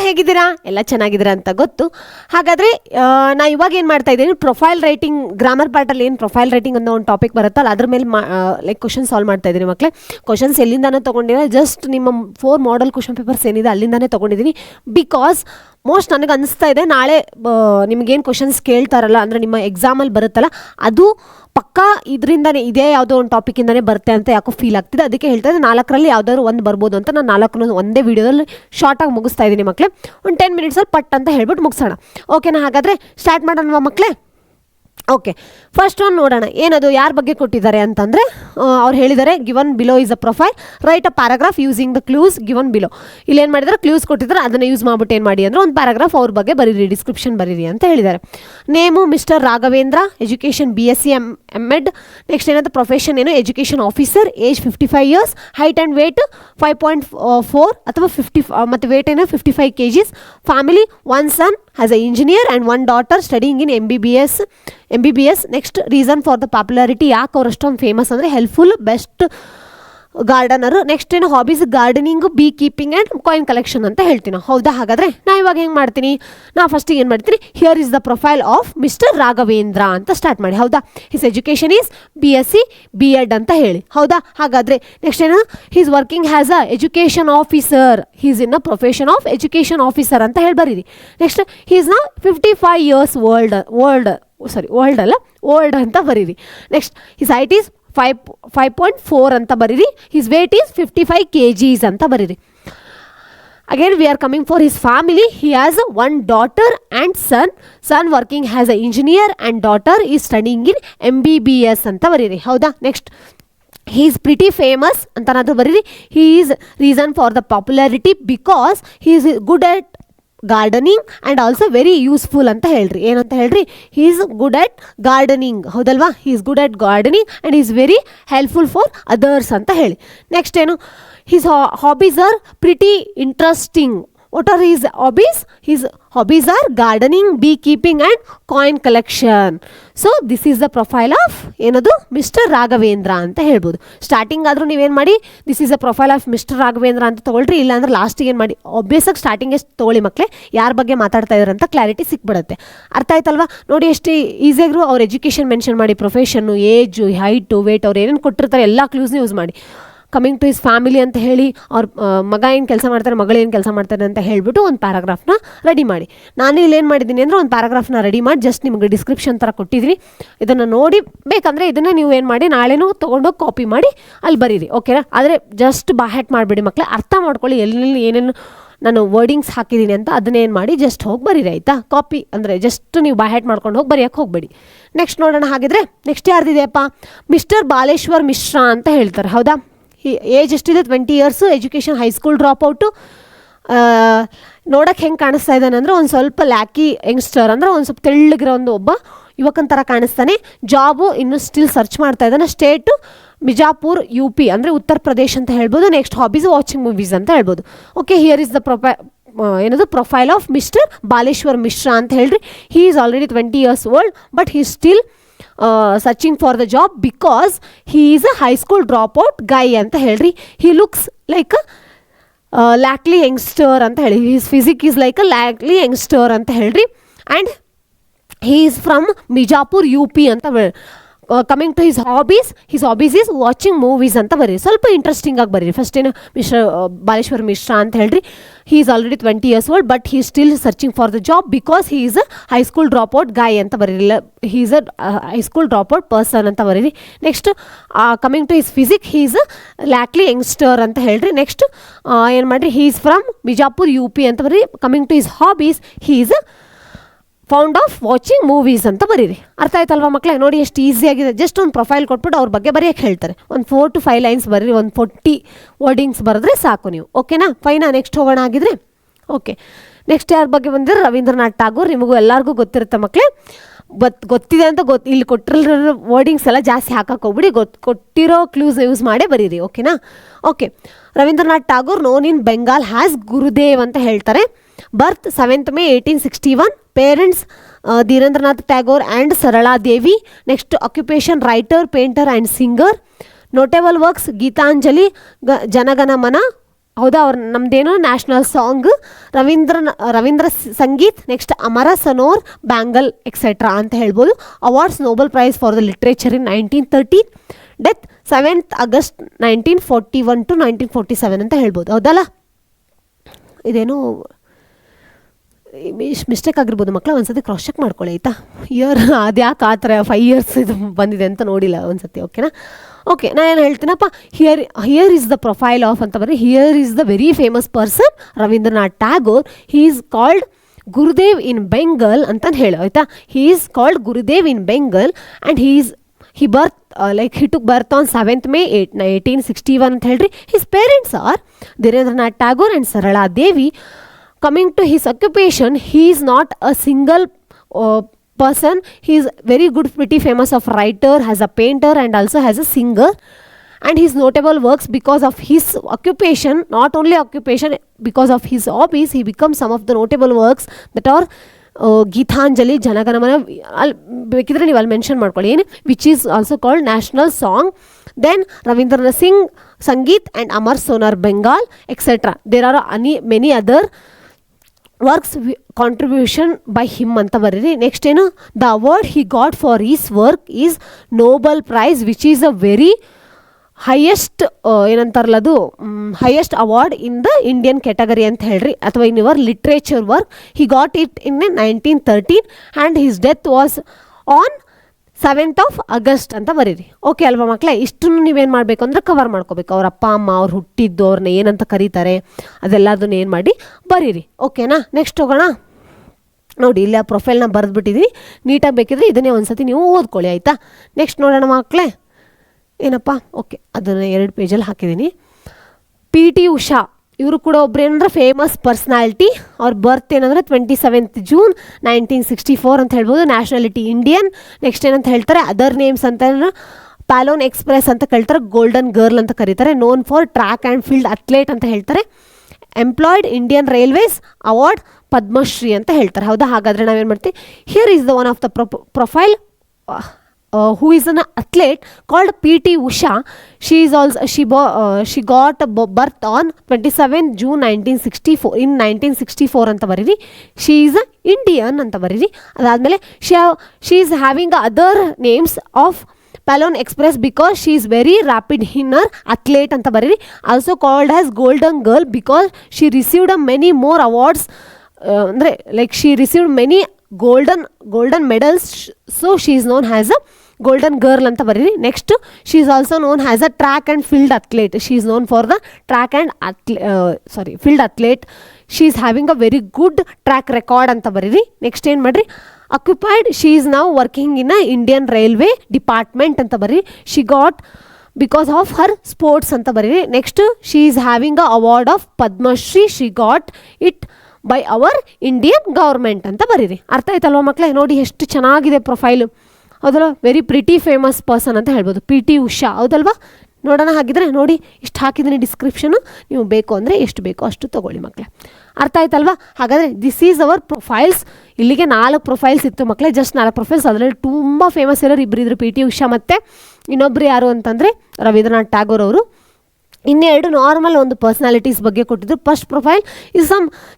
ಹೇಗಿದ್ದೀರಾ? ಎಲ್ಲ ಚೆನ್ನಾಗಿದ್ದೀರಾ ಅಂತ ಗೊತ್ತು. ಹಾಗಾದರೆ ನಾ ಇವಾಗ ಏನು ಮಾಡ್ತಾ ಇದ್ದೀನಿ, ಪ್ರೊಫೈಲ್ ರೈಟಿಂಗ್ ಗ್ರಾಮರ್ ಪಾರ್ಟಲ್ಲಿ ಏನು ಪ್ರೊಫೈಲ್ ರೈಟಿಂಗ್ ಅನ್ನೋ ಒಂದು ಟಾಪಿಕ್ ಬರುತ್ತಲ್ಲ, ಅದ್ರ ಮೇಲೆ ಲೈಕ್ ಕ್ವಶನ್ ಸಾಲ್ವ್ ಮಾಡ್ತಾ ಇದ್ದೀನಿ ಮಕ್ಕಳೇ. ಕ್ವಶನ್ಸ್ ಎಲ್ಲಿಂದಾನೇ ತೊಗೊಂಡಿಲ್ಲ, ಜಸ್ಟ್ ನಿಮ್ಮ 4 ಮಾಡೆಲ್ ಕ್ವಶನ್ ಪೇಪರ್ಸ್ ಏನಿದೆ ಅಲ್ಲಿಂದಾನೇ ತೊಗೊಂಡಿದ್ದೀನಿ. ಬಿಕಾಸ್ ಮೋಸ್ಟ್ ನನಗೆ ಅನಿಸ್ತಾ ಇದೆ ನಾಳೆ ನಿಮಗೇನು ಕ್ವಶನ್ಸ್ ಕೇಳ್ತಾರಲ್ಲ, ಅಂದರೆ ನಿಮ್ಮ ಎಕ್ಸಾಮಲ್ಲಿ ಬರುತ್ತಲ್ಲ, ಅದು ಪಕ್ಕಾ ಇದರಿಂದನೇ ಇದೇ ಯಾವುದೋ ಒಂದು ಟಾಪಿಕಿಂದನೇ ಬರುತ್ತೆ ಅಂತ ಯಾಕೋ ಫೀಲ್ ಆಗ್ತಿದೆ. ಅದಕ್ಕೆ ಹೇಳ್ತಾ ಇದ್ದೆ 4ರಲ್ಲಿ ಯಾವುದಾದ್ರು ಒಂದು ಬರ್ಬೋದು ಅಂತ. ನಾನು 4 ಒಂದೇ ವೀಡಿಯೋದಲ್ಲಿ ಶಾರ್ಟಾಗಿ ಮುಗಿಸ್ತಾ ಇದ್ದೀನಿ ಮಕ್ಕಳೇ. ಒಂದು 10 ಮಿನಿಟ್ಸಲ್ಲಿ ಪಟ್ ಅಂತ ಹೇಳ್ಬಿಟ್ಟು ಮುಗಿಸೋಣ. ಓಕೆನಾ? ಹಾಗಾದರೆ ಸ್ಟಾರ್ಟ್ ಮಾಡೋಣ ಮಕ್ಕಳೇ. ಓಕೆ, ಫಸ್ಟ್ ಒಂದು ನೋಡೋಣ ಏನದು, ಯಾರ ಬಗ್ಗೆ ಕೊಟ್ಟಿದ್ದಾರೆ ಅಂತಂದರೆ ಅವ್ರು ಹೇಳಿದ್ದಾರೆ given below is a profile, write a paragraph using the clues given below. ಇಲ್ಲೇನು ಮಾಡಿದ್ದಾರೆ, ಕ್ಲೂಸ್ ಕೊಟ್ಟಿದ್ದಾರೆ, ಅದನ್ನು ಯೂಸ್ ಮಾಡ್ಬಿಟ್ಟು ಏನು ಮಾಡಿ ಅಂದರೆ ಒಂದು ಪ್ಯಾರಾಗ್ರಾಫ್ ಅವ್ರ ಬಗ್ಗೆ ಬರೀರಿ, ಡಿಸ್ಕ್ರಿಪ್ಷನ್ ಬರೀರಿ ಅಂತ ಹೇಳಿದ್ದಾರೆ. Name mister Raghavendra, education BSc M.Ed. Next ಏನಂತ ಪ್ರೊಫೆಷನ್ ಏನು, education officer, age 55 years, height and weight 5.4 ಅಥವಾ 50 ಮತ್ತು ವೇಟ್ ಏನು 55 kgs. Family 1 son has an engineer and 1 daughter studying in MBBS. Next reason for the popularity, ಯಾಕೆ ಅವ್ರು ಅಷ್ಟೊಂದು famous ಅಂದರೆ helpful, best ಗಾರ್ಡನರು. ನೆಕ್ಸ್ಟ್ ಏನು hobbies, gardening, bee keeping and coin collection ಅಂತ ಹೇಳ್ತೀನಿ. ಹೌದಾ? ಹಾಗಾದರೆ ನಾ ಇವಾಗ ಹೆಂಗೆ ಮಾಡ್ತೀನಿ, ನಾ ಫಸ್ಟಿಗೆ ಏನು ಮಾಡ್ತೀನಿ, here is the profile of mister Raghavendra ಅಂತ ಸ್ಟಾರ್ಟ್ ಮಾಡಿ. ಹೌದಾ? His education is BSc B.Ed ಅಂತ ಹೇಳಿ. ಹೌದಾ? ಹಾಗಾದರೆ ನೆಕ್ಸ್ಟ್ ಏನು, he's working has a education officer, he's in a profession of education officer ಅಂತ ಹೇಳಿ ಬರೀರಿ. ನೆಕ್ಸ್ಟ್ ಹೀಸ್ ನಾ 55 years ಓಲ್ಡ್ ಅಂತ ಬರೀರಿ. ನೆಕ್ಸ್ಟ್ ಹಿಸ್ ಹೈಟ್ ಈಸ್ 5.4 ಅಂತ ಬರೀರಿ. ಹಿಸ್ ವೇಟ್ ಈಸ್ 55 kgs ಅಂತ ಬರೀರಿ. Again we are coming for his family. He has 1 daughter and son working as an engineer and daughter is studying in MBBS ಅಂತ ಬರೀರಿ. ಹೌದಾ? Next he is pretty famous ಅಂತನಾದರೂ ಬರೀರಿ. he is reason for the popularity because he is good at gardening and also very useful ಅಂತ ಹೇಳ್ರಿ. ಏನಂತ ಹೇಳ್ರಿ, he is good at gardening. ಹೌದಲ್ವಾ? He is good at gardening and is very helpful for others ಅಂತ ಹೇಳಿ. Next ಏನು, his hobbies are pretty interesting. What are his hobbies? His hobbies are gardening, bee keeping and coin collection. So this is the profile of ಏನದು, mister Raghavendra ಅಂತ ಹೇಳ್ಬೋದು. Starting ಆದರೂ ನೀವೇನು ಮಾಡಿ, this is the profile of mister Raghavendra ಅಂತ ತೊಗೊಳ್ರಿ. ಇಲ್ಲಾಂದ್ರೆ ಲಾಸ್ಟಿಗೆ ಏನು ಮಾಡಿ, ಆಬ್ವಿಯಸ್ಸಾಗಿ ಸ್ಟಾರ್ಟಿಂಗ್ ಎಷ್ಟು ತೊಗೊಳ್ಳಿ ಮಕ್ಕಳೇ, ಯಾರ ಬಗ್ಗೆ ಮಾತಾಡ್ತಾ ಇದ್ದಾರೆ ಅಂತ ಕ್ಲಾರಿಟಿ ಸಿಕ್ಬಿಡುತ್ತೆ. ಅರ್ಥ ಆಯ್ತಲ್ವಾ? ನೋಡಿ ಎಷ್ಟು ಈಸಿಯಾಗಿರು ಅವ್ರ ಎಜುಕೇಷನ್ ಮೆನ್ಷನ್ ಮಾಡಿ, ಪ್ರೊಫೆಷನ್ನು, ಏಜು, ಹೈಟು, ವೇಟ್, ಅವ್ರು ಏನೇನು ಕೊಟ್ಟಿರ್ತಾರೆ ಎಲ್ಲ ಕ್ಲೂಸ್ನ ಯೂಸ್ ಮಾಡಿ. ಕಮಿಂಗ್ ಟು ಹಿಸ್ ಫ್ಯಾಮಿಲಿ ಅಂತ ಹೇಳಿ, ಅವ್ರ ಮಗ ಏನು ಕೆಲಸ ಮಾಡ್ತಾರೆ, ಮಗಳು ಏನು ಕೆಲಸ ಮಾಡ್ತಾರೆ ಅಂತ ಹೇಳಿಬಿಟ್ಟು ಒಂದು ಪ್ಯಾರಾಗ್ರಾಫ್ನ ರೆಡಿ ಮಾಡಿ. ನಾನು ಇಲ್ಲಿ ಏನು ಮಾಡಿದ್ದೀನಿ ಅಂದರೆ ಒಂದು ಪ್ಯಾರಾಗ್ರಾಫ್ನ ರೆಡಿ ಮಾಡಿ ಜಸ್ಟ್ ನಿಮಗೆ ಡಿಸ್ಕ್ರಿಪ್ಷನ್ ಥರ ಕೊಟ್ಟಿದ್ದೀನಿ. ಇದನ್ನು ನೋಡಿ ಬೇಕಂದರೆ ಇದನ್ನು ನೀವು ಏನು ಮಾಡಿ ನಾಳೆನೂ ತೊಗೊಂಡೋಗಿ ಕಾಪಿ ಮಾಡಿ ಅಲ್ಲಿ ಬರೀರಿ. ಓಕೆನಾ? ಆದರೆ ಜಸ್ಟ್ ಬಾಹ್ಯಾಟ್ ಮಾಡಿಬಿಡಿ ಮಕ್ಕಳೇ, ಅರ್ಥ ಮಾಡ್ಕೊಳ್ಳಿ ಎಲ್ಲೆಲ್ಲಿ ಏನೇನು ನಾನು ವರ್ಡಿಂಗ್ಸ್ ಹಾಕಿದ್ದೀನಿ ಅಂತ ಅದನ್ನೇನು ಮಾಡಿ ಜಸ್ಟ್ ಹೋಗಿ ಬರೀರಿ. ಆಯಿತಾ? ಕಾಪಿ ಅಂದರೆ ಜಸ್ಟ್ ನೀವು ಬಾಹ್ಯಾಟ್ ಮಾಡ್ಕೊಂಡು ಹೋಗಿ ಬರೆಯೋಕ್ಕೆ ಹೋಗಬೇಡಿ. ನೆಕ್ಸ್ಟ್ ನೋಡೋಣ. ಹಾಗಿದ್ರೆ ನೆಕ್ಸ್ಟ್ ಯಾರ್ದಿದೆಯಪ್ಪ, ಮಿಸ್ಟರ್ ಬಾಲೇಶ್ವರ್ ಮಿಶ್ರಾ ಅಂತ ಹೇಳ್ತಾರೆ. ಹೌದಾ? ಏಜ್ ಎಷ್ಟಿದೆ, 20 years, education high school drop out. ನೋಡೋಕ್ಕೆ ಹೆಂಗೆ ಕಾಣಿಸ್ತಾ ಇದ್ದಾನೆ ಅಂದರೆ ಒಂದು ಸ್ವಲ್ಪ ಲ್ಯಾಕಿ ಯಂಗ್ಸ್ಟರ್, ಅಂದರೆ ಒಂದು ಸ್ವಲ್ಪ ತೆಳ್ಳಗಿರೋ ಒಬ್ಬ ಯುವಕನ ಥರ ಕಾಣಿಸ್ತಾನೆ. ಜಾಬು ಇನ್ನೂ ಸ್ಟಿಲ್ ಸರ್ಚ್ ಮಾಡ್ತಾ ಇದ್ದಾನೆ. ಸ್ಟೇಟು ಬಿಜಾಪುರ್ UP ಅಂದರೆ ಉತ್ತರ ಪ್ರದೇಶ್ ಅಂತ ಹೇಳ್ಬೋದು. ನೆಕ್ಸ್ಟ್ ಹಾಬೀಸ್ ವಾಚಿಂಗ್ ಮೂವೀಸ್ ಅಂತ ಹೇಳ್ಬೋದು. ಓಕೆ, ಹಿಯರ್ ಇಸ್ ದ ಏನದು profile of mister Baleshwar Mishra ಅಂತ ಹೇಳ್ರಿ. He is already 20 years old but he still searching for the job because he is a high school drop out guy ಅಂತ ಹೇಳ್ರಿ. He looks like ಲ್ಯಾಕ್ಲಿ youngster ಅಂತ ಹೇಳಿ. His physique is like a ಲ್ಯಾಕ್ಲಿ youngster ಅಂತ ಹೇಳ್ರಿ. And he is from Bijapur UP ಅಂತ. Coming to his hobbies is watching movies ಅಂತ ಬರೀರಿ. ಸ್ವಲ್ಪ ಇಂಟ್ರೆಸ್ಟಿಂಗ್ ಆಗಿ ಬರೀರಿ. ಫಸ್ಟ್ ಏನು, ಬಾಲೇಶ್ವರ್ ಮಿಶ್ರಾ ಅಂತ ಹೇಳ್ರಿ. He is already 20 years old but he still searching for the job because he is a high school drop out guy ಅಂತ ಬರೀರಿಲ್ಲ. He is a high school drop out person ಅಂತ ಬರೀರಿ. Next coming to his physique, he is a ಲ್ಯಾಕ್ಲಿ youngster ಅಂತ ಹೇಳ್ರಿ. Next ಏನು ಮಾಡಿರಿ, he is from Bijapur UP ಅಂತ ಬರೀರಿ. Coming to his hobbies, he is a fond of watching movies ಅಂತ ಬರೀರಿ. ಅರ್ಥ ಆಯ್ತಲ್ವಾ ಮಕ್ಕಳೇ? ನೋಡಿ ಎಷ್ಟು ಈಸಿಯಾಗಿದೆ. ಜಸ್ಟ್ ಒಂದು ಪ್ರೊಫೈಲ್ ಕೊಟ್ಬಿಟ್ಟು ಅವ್ರ ಬಗ್ಗೆ ಬರೆಯೋಕ್ಕೆ ಹೇಳ್ತಾರೆ. ಒಂದು 4 to 5 lines ಬರೀರಿ, ಒಂದು 40 ವರ್ಡಿಂಗ್ಸ್ ಬರೆದ್ರೆ ಸಾಕು ನೀವು. ಓಕೆನಾ? ಫೈನಾ? ನೆಕ್ಸ್ಟ್ ಹೋಗೋಣ ಆಗಿದ್ರೆ. ಓಕೆ, ನೆಕ್ಸ್ಟ್ ಯಾರ ಬಗ್ಗೆ ಬಂದಿರೋ, ರವೀಂದ್ರನಾಥ್ ಟಾಗೋರ್. ನಿಮಗೂ ಎಲ್ಲರಿಗೂ ಗೊತ್ತಿರುತ್ತೆ ಮಕ್ಕಳೇ. ಗೊತ್ತಿದೆ ಅಂತ ಇಲ್ಲಿ ಕೊಟ್ಟಿರೋ ವರ್ಡಿಂಗ್ಸ್ ಎಲ್ಲ ಜಾಸ್ತಿ ಹಾಕಕ್ಕೆ ಹೋಗ್ಬಿಡಿ, ಕೊಟ್ಟಿರೋ ಕ್ಲೂಸ್ ಯೂಸ್ ಮಾಡೇ ಬರೀರಿ. ಓಕೆನಾ? Okay, Rabindranath Tagore known in Bengal has Gurudev ಅಂತ ಹೇಳ್ತಾರೆ. Birth 7th May 1861. Parents Dhirendranath Tagore and Sarala Devi. Next occupation writer, painter and singer. Notable works Gitanjali, Jana Gana Mana, ಹೌದಾ, ಅವ್ರು ನಮ್ದೇನೋ national song Rabindra Sangeet, next Amar Sonar Bangla etcetera ಅಂತ ಹೇಳ್ಬೋದು. Awards Nobel prize for the literature in 1913, death 7th August 1941 to 1947 ಅಂತ ಹೇಳ್ಬೋದು. ಹೌದಲ್ಲ, ಇದೇನು ಮಿಸ್ಟೇಕ್ ಆಗಿರ್ಬೋದು ಮಕ್ಕಳ, ಒಂದ್ಸತಿ ಕ್ರಾಸ್ ಚೆಕ್ ಮಾಡ್ಕೊಳ್ಳಿ ಆಯಿತಾ. ಇಯರ್ ಅದ್ಯಾಕೆ ಆ ಥರ 5 years ಇದು ಬಂದಿದೆ ಅಂತ ನೋಡಿಲ್ಲ ಒಂದ್ಸತಿ. ಓಕೆನಾ? ಓಕೆ, ನಾನು ಏನು ಹೇಳ್ತೀನಪ್ಪ, here is the profile of ಅಂತ ಬರೀ. Here is the very famous person Rabindranath Tagore. He is called Gurudev in Bengal ಅಂತ ಹೇಳು ಆಯಿತಾ. He is called Gurudev in Bengal and he took birth on 7th May 1861 ಅಂತ ಹೇಳ್ರಿ. His parents are Dhirendranath Tagore and Sarala Devi. Coming to his occupation, he is not a single person. He is very good, pretty famous of writer, as a painter and also as a singer. And his notable works, because of his occupation, not only occupation, because of his hobbies, he becomes some of the notable works that are Geetanjali, Jana Gana Mana, ಅಲ್ಲಿ ಬೇಕಿದ್ರೆ ನೀವು ಅಲ್ಲಿ mention ಮಾಡ್ಕೊಳ್ಳಿ ಏನು, which is also called national song. Then Rabindranath ಸಿಂಗ್ Sangeet and Amar Sonar Bengal etcetera. There are many other works contribution by him ಅಂತ ಬರೀರಿ. Next ಏನು, the award he got for his work is Nobel prize, which is a very highest ಏನಂತಾರಲ್ಲ ಅದು highest award in the Indian category ಅಂತ ಹೇಳ್ರಿ, ಅಥವಾ in your literature work. He got it in 1913 and his death was on 7th August ಅಂತ ಬರೀರಿ. Okay ಅಲ್ವಾ ಮಕ್ಕಳೇ? ಇಷ್ಟನ್ನು ನೀವೇನು ಮಾಡಬೇಕು ಅಂದರೆ ಕವರ್ ಮಾಡ್ಕೋಬೇಕು. ಅವ್ರ ಅಪ್ಪ ಅಮ್ಮ, ಅವ್ರು ಹುಟ್ಟಿದ್ದು, ಅವ್ರನ್ನ ಏನಂತ ಕರೀತಾರೆ, ಅದೆಲ್ಲದನ್ನ ಏನು ಮಾಡಿ ಬರೀರಿ. ಓಕೆನಾ? ನೆಕ್ಸ್ಟ್ ಹೋಗೋಣ. ನೋಡಿ, ಇಲ್ಲಿ ಆ ಪ್ರೊಫೈಲ್ನ ಬರೆದ್ಬಿಟ್ಟಿದ್ದೀನಿ. ನೀಟಾಗಿ ಬೇಕಿದ್ರೆ ಇದನ್ನೇ ಒಂದ್ಸತಿ ನೀವು ಓದ್ಕೊಳ್ಳಿ ಆಯಿತಾ. ನೆಕ್ಸ್ಟ್ ನೋಡೋಣ ಮಕ್ಕಳೇ, ಏನಪ್ಪ, ಓಕೆ ಅದನ್ನು 2 ಪೇಜಲ್ಲಿ ಹಾಕಿದ್ದೀನಿ. PT ಉಷಾ, ಇವರು ಕೂಡ ಒಬ್ರು ಏನಂದ್ರೆ ಫೇಮಸ್ ಪರ್ಸ್ನಾಲಿಟಿ. ಅವ್ರ ಬರ್ತ್ ಏನಂದರೆ 27th June 1964 ಅಂತ ಹೇಳ್ಬೋದು. Nationality Indian. ನೆಕ್ಸ್ಟ್ ಏನಂತ ಹೇಳ್ತಾರೆ, ಅದರ್ ನೇಮ್ಸ್ ಅಂತ ಪ್ಯಾಲೋನ್ ಎಕ್ಸ್ಪ್ರೆಸ್ ಅಂತ ಕೇಳ್ತಾರೆ, ಗೋಲ್ಡನ್ ಗರ್ಲ್ ಅಂತ ಕರೀತಾರೆ, known for track and field athlete ಅಂತ ಹೇಳ್ತಾರೆ, employed Indian railways award Padmashri ಅಂತ ಹೇಳ್ತಾರೆ. ಹೌದಾ? ಹಾಗಾದರೆ ನಾವೇನು ಮಾಡ್ತೀವಿ, here is the one of the profile who is an athlete called PT Usha. She got birth on 27th June 1964 in 1964 ಅಂತ ಬರೀರಿ. She is a Indian ಅಂತ ಬರೀರಿ. ಅದಾದಮೇಲೆ she is having other names of Palon Express because she is very rapid in her athlete ಅಂತ ಬರೀರಿ. Also called as Golden Girl because she received many more awards, ಅಂದರೆ like she received many golden medals, so she is known as a golden girl ಅಂತ ಬರೀರಿ. Next she is also known as a track and field athlete. She is known for the track and field athlete. She is having a very good track record ಅಂತ ಬರೀರಿ. Next ಏನು ಮಾಡಿರಿ, occupied, she is now working in a Indian railway department ಅಂತ ಬರೀರಿ. She got because of her sports ಅಂತ ಬರೀರಿ. Next she is having a award of Padmashri. She got it by our Indian government ಅಂತ ಬರೀರಿ. ಅರ್ಥ ಆಯ್ತಲ್ವ ಮಕ್ಕಳೇ? ನೋಡಿ ಎಷ್ಟು ಚೆನ್ನಾಗಿದೆ ಪ್ರೊಫೈಲು, ಹೌದಲ್ವ? ವೆರಿ ಪ್ರಿಟಿ ಫೇಮಸ್ ಪರ್ಸನ್ ಅಂತ ಹೇಳ್ಬೋದು, PT ಉಷಾ. ಹೌದಲ್ವಾ? ನೋಡೋಣ. ಹಾಗಿದ್ರೆ ನೋಡಿ, ಇಷ್ಟು ಹಾಕಿದ್ದೀನಿ ಡಿಸ್ಕ್ರಿಪ್ಷನು, ನೀವು ಬೇಕು ಅಂದರೆ ಎಷ್ಟು ಬೇಕೋ ಅಷ್ಟು ತೊಗೊಳ್ಳಿ ಮಕ್ಕಳೇ. ಅರ್ಥ ಆಯ್ತಲ್ವಾ? ಹಾಗಾದರೆ ದಿಸ್ ಈಸ್ ಅವರ್ ಪ್ರೊಫೈಲ್ಸ್. ಇಲ್ಲಿಗೆ 4 ಪ್ರೊಫೈಲ್ಸ್ ಇತ್ತು ಮಕ್ಕಳೇ, ಜಸ್ಟ್ 4 ಪ್ರೊಫೈಲ್ಸ್. ಅದರಲ್ಲಿ ತುಂಬ ಫೇಮಸ್ ಇರೋರು ಇಬ್ಬರಿದ್ರು, PT ಉಷಾ ಮತ್ತು ಇನ್ನೊಬ್ಬರು ಯಾರು ಅಂತಂದರೆ ರವೀಂದ್ರನಾಥ್ ಟ್ಯಾಗೋರ್ ಅವರು. ಇನ್ನೆರಡು ನಾರ್ಮಲ್ ಒಂದು ಪರ್ಸ್ನಾಲಿಟೀಸ್ ಬಗ್ಗೆ ಕೊಟ್ಟಿದ್ರು. ಫಸ್ಟ್ ಪ್ರೊಫೈಲ್ ಇಸ್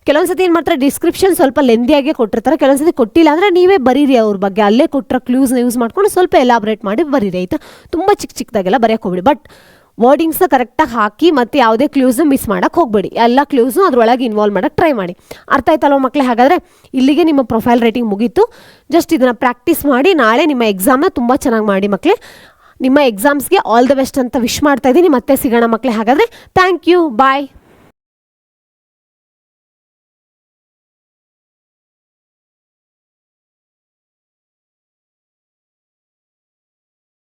ಕೆಲವೊಂದು ಸತಿ ಏನು ಮಾಡ್ತಾರೆ, ಡಿಸ್ಕ್ರಿಪ್ಷನ್ ಸ್ವಲ್ಪ ಲೆಂದಿಯಾಗೆ ಕೊಟ್ಟಿರ್ತಾರೆ, ಕೆಲವೊಂದು ಸತಿ ಕೊಟ್ಟಿಲ್ಲ ಅಂದರೆ ನೀವೇ ಬರೀರಿ ಅವ್ರ ಬಗ್ಗೆ. ಅಲ್ಲೇ ಕೊಟ್ಟಿರೋ ಕ್ಲೂಸ್ನ ಯೂಸ್ ಮಾಡ್ಕೊಂಡು ಸ್ವಲ್ಪ ಎಲಾಬ್ರೇಟ್ ಮಾಡಿ ಬರೀರಿ ಆಯಿತಾ. ತುಂಬ ಚಿಕ್ಕದಾಗೆಲ್ಲ ಬರೆಯೋಕೆ ಹೋಗ್ಬೇಡಿ, ಬಟ್ ವರ್ಡಿಂಗ್ಸ್ನ ಕರೆಕ್ಟಾಗಿ ಹಾಕಿ ಮತ್ತು ಯಾವುದೇ ಕ್ಲೂಸ್ನ ಮಿಸ್ ಮಾಡೋಕ್ಕೆ ಹೋಗಬೇಡಿ. ಎಲ್ಲ ಕ್ಲೂಸ್ನು ಅದರೊಳಗೆ ಇನ್ವಾಲ್ವ್ ಮಾಡೋಕ್ಕೆ ಟ್ರೈ ಮಾಡಿ. ಅರ್ಥ ಆಯ್ತಲ್ವ ಮಕ್ಕಳೇ? ಹಾಗಾದರೆ ಇಲ್ಲಿಗೆ ನಿಮ್ಮ ಪ್ರೊಫೈಲ್ ರೇಟಿಂಗ್ ಮುಗೀತು. ಜಸ್ಟ್ ಇದನ್ನು ಪ್ರಾಕ್ಟೀಸ್ ಮಾಡಿ ನಾಳೆ ನಿಮ್ಮ ಎಕ್ಸಾಮ್ನ ತುಂಬ ಚೆನ್ನಾಗಿ ಮಾಡಿ ಮಕ್ಕಳೇ. ನಿಮ್ಮ ಎಕ್ಸಾಮ್ಸ್ಗೆ ಆಲ್ ದ ಬೆಸ್ಟ್ ಅಂತ ವಿಶ್ ಮಾಡ್ತಾ ಇದ್ದೀನಿ. ಮತ್ತೆ ಸಿಗೋಣ ಮಕ್ಕಳೇ. ಹಾಗಾದರೆ ಥ್ಯಾಂಕ್ ಯು, ಬಾಯ್.